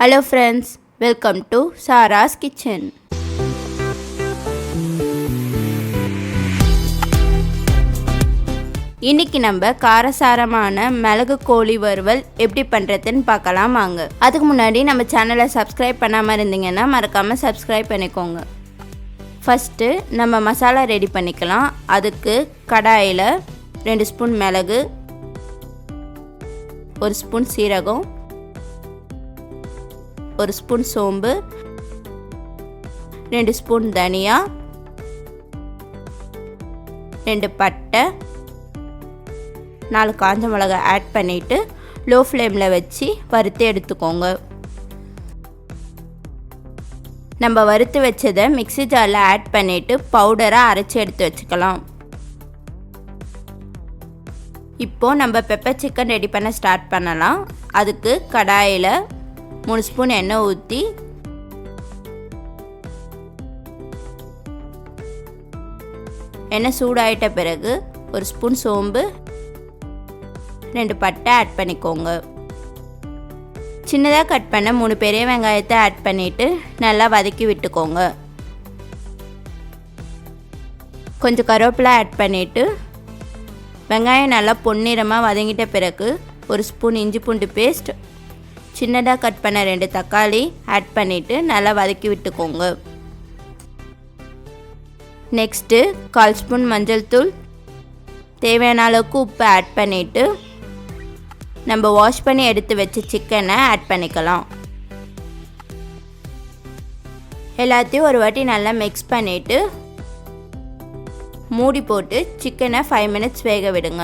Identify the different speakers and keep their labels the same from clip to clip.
Speaker 1: Hello friends, welcome to Sara's Kitchen. இன்னைக்கு நம்ம காரசாரமான மிளகு கோழி வறுவல் எப்படி பண்றதுன்னு பார்க்கலாம் வாங்க. அதுக்கு முன்னாடி நம்ம சேனலை சப்ஸ்கிரைப் பண்ணாம இருந்தீங்கன்னா மறக்காம சப்ஸ்கிரைப் பண்ணிக்கோங்க. ஃபர்ஸ்ட் நம்ம மசாலா ரெடி பண்ணிக்கலாம். அதுக்கு கடாயில 2 ஸ்பூன் மிளகு, 1 ஸ்பூன் சீரகம், 1 ஸ்பூன் சோம்பு, 2 ஸ்பூன் தனியா, 2 பட்டை, 4 காஞ்ச மிளகாய் ஆட் பண்ணிவிட்டு லோ ஃப்ளேமில் வச்சு வறுத்து எடுத்துக்கோங்க. நம்ம வறுத்து வச்சதை மிக்ஸி ஜாரில் ஆட் பண்ணிவிட்டு பவுடராக அரைச்சி எடுத்து வச்சுக்கலாம். இப்போது நம்ம பெப்பர் சிக்கன் ரெடி பண்ண ஸ்டார்ட் பண்ணலாம். அதுக்கு கடாயில் 3 ஸ்பூன் எண்ணெய் ஊற்றி எண்ணெய் சூடாயிட்ட பிறகு 1 ஸ்பூன் சோம்பு, 2 பட்டை ஆட் பண்ணிக்கோங்க. சின்னதாக கட் பண்ண 3 பெரிய வெங்காயத்தை ஆட் பண்ணிவிட்டு நல்லா வதக்கி விட்டுக்கோங்க. கொஞ்சம் கருவேப்பிலை ஆட் பண்ணிவிட்டு வெங்காயம் நல்லா பொன்னிறமாக வதங்கிட்ட பிறகு 1 ஸ்பூன் இஞ்சி பூண்டு பேஸ்ட், சின்னதாக கட் பண்ண 2 தக்காளி ஆட் பண்ணிவிட்டு நல்லா வதக்கி விட்டுக்கோங்க. நெக்ஸ்ட்டு 1/4 ஸ்பூன் மஞ்சள் தூள், தேவையான அளவுக்கு உப்பு ஆட் பண்ணிவிட்டு நம்ம வாஷ் பண்ணி எடுத்து வச்ச சிக்கனை ஆட் பண்ணிக்கலாம். எல்லாத்தையும் ஒரு வாட்டி நல்லா மிக்ஸ் பண்ணிவிட்டு மூடி போட்டு சிக்கனை 5 மினிட்ஸ் வேக விடுங்க.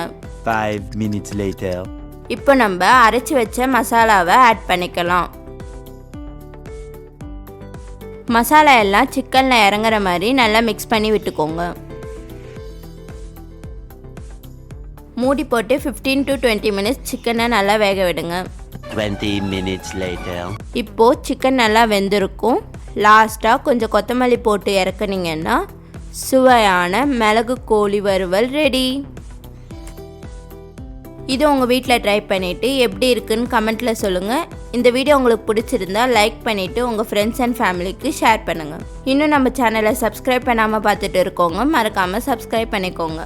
Speaker 2: 5 minutes later.
Speaker 1: இப்போ நம்ம அரைச்சி வச்ச மசாலாவை ஆட் பண்ணிக்கலாம். மசாலா எல்லாம் சிக்கனில் இறங்குற மாதிரி நல்லா மிக்ஸ் பண்ணி விட்டுக்கோங்க. மூடி போட்டு 15 to 20 மினிட்ஸ் சிக்கனை நல்லா வேக விடுங்க.
Speaker 2: 20 minutes later.
Speaker 1: இப்போது சிக்கன் நல்லா வெந்திருக்கும். லாஸ்ட்டாக கொஞ்சம் கொத்தமல்லி போட்டு இறக்குனீங்கன்னா சுவையான மிளகு கோழி வறுவல் ரெடி. இது உங்கள் வீட்டில் ட்ரை பண்ணிவிட்டு எப்படி இருக்குன்னு கமெண்ட்டில் சொல்லுங்கள். இந்த வீடியோ உங்களுக்கு பிடிச்சிருந்தா லைக் பண்ணிவிட்டு உங்கள் ஃப்ரெண்ட்ஸ் அண்ட் ஃபேமிலிக்கு ஷேர் பண்ணுங்கள். இன்னும் நம்ம சேனலை சப்ஸ்கிரைப் பண்ணாமல் பார்த்துட்டு இருக்கோங்க, மறக்காமல் சப்ஸ்கிரைப் பண்ணிக்கோங்க.